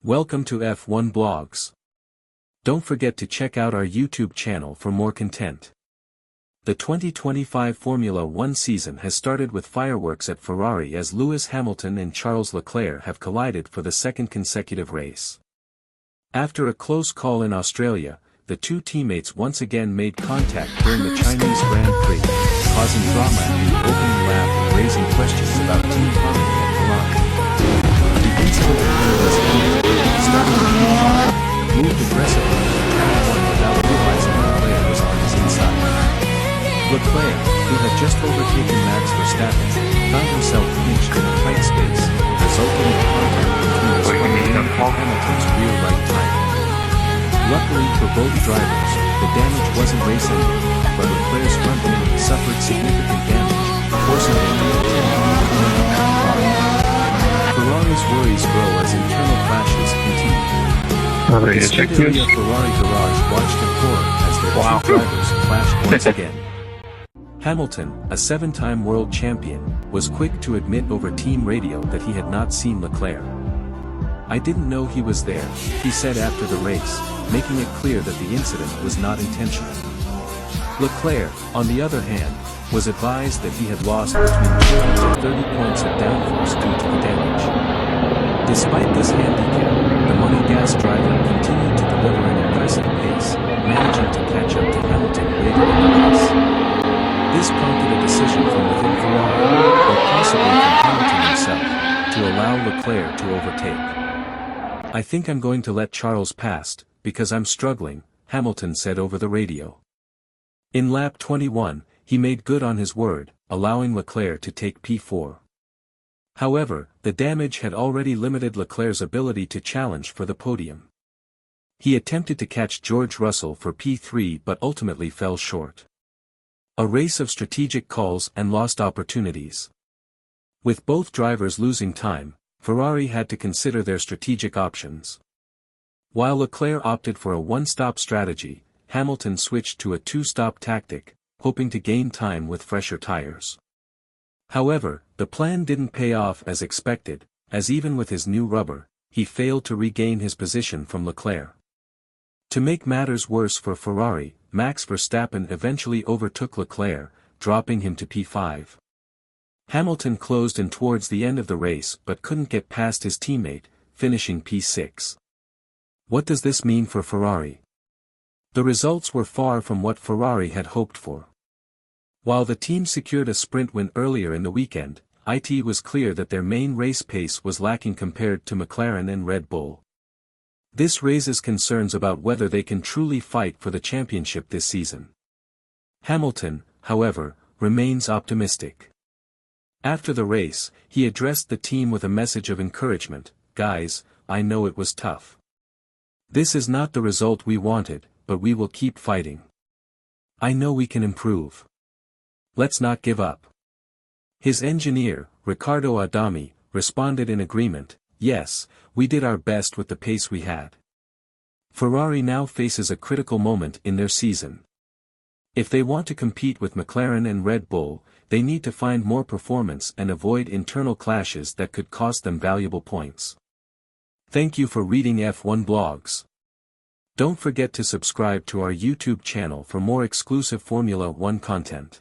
Welcome to F1 Blogs. Don't forget to check out our YouTube channel for more content. The 2025 Formula One season has started with fireworks at Ferrari as Lewis Hamilton and Charles Leclerc have collided for the second consecutive race. After a close call in Australia, the two teammates once again made contact during the Chinese Grand Prix, causing drama in the opening lap and raising questions about team harmony at Ferrari. The incident occurred as Hamilton started with P5, moved aggressively into turn 1 without realizing Leclerc was on his inside. Leclerc, who had just overtaken Max Verstappen, found himself pinched in a tight space, resulting in contact between his front wing and Hamilton's rear right tire. Luckily for both drivers, the damage wasn't race-ending, but Leclerc's front wing suffered significant damage, forcing him to continue to clean up the car. Ferrari's worries grow as internal clashes continue. The Scuderia Ferrari garage watched in horror as their two drivers clashed once again. Hamilton, a 7-time world champion, was quick to admit over team radio that he had not seen Leclerc. "I didn't know he was there," he said after the race, making it clear that the incident was not intentional. Leclerc, on the other hand, was advised that he had lost between 20 to 30 points of downforce due to the damage. Despite this handicap, the Monegasque driver continued to deliver an impressive pace, managing to catch up to Hamilton later in the race. This prompted a decision from within Ferrari, or possibly from Hamilton himself, to allow Leclerc to overtake. "I think I'm going to let Charles pass, because I'm struggling," Hamilton said over the radio. In lap 21, he made good on his word, allowing Leclerc to take P4. However, the damage had already limited Leclerc's ability to challenge for the podium. He attempted to catch George Russell for P3 but ultimately fell short. A race of strategic calls and lost opportunities. With both drivers losing time, Ferrari had to consider their strategic options. While Leclerc opted for a one-stop strategy, Hamilton switched to a two-stop tactic, hoping to gain time with fresher tires. However, the plan didn't pay off as expected, as even with his new rubber, he failed to regain his position from Leclerc. To make matters worse for Ferrari, Max Verstappen eventually overtook Leclerc, dropping him to P5. Hamilton closed in towards the end of the race but couldn't get past his teammate, finishing P6. What does this mean for Ferrari? The results were far from what Ferrari had hoped for. While the team secured a sprint win earlier in the weekend, it was clear that their main race pace was lacking compared to McLaren and Red Bull. This raises concerns about whether they can truly fight for the championship this season. Hamilton, however, remains optimistic. After the race, he addressed the team with a message of encouragement: "Guys, I know it was tough. This is not the result we wanted, but we will keep fighting. I know we can improve. Let's not give up." His engineer, Riccardo Adami, responded in agreement: "Yes, we did our best with the pace we had." Ferrari now faces a critical moment in their season. If they want to compete with McLaren and Red Bull, they need to find more performance and avoid internal clashes that could cost them valuable points. Thank you for reading F1 Blogs. Don't forget to subscribe to our YouTube channel for more exclusive Formula One content.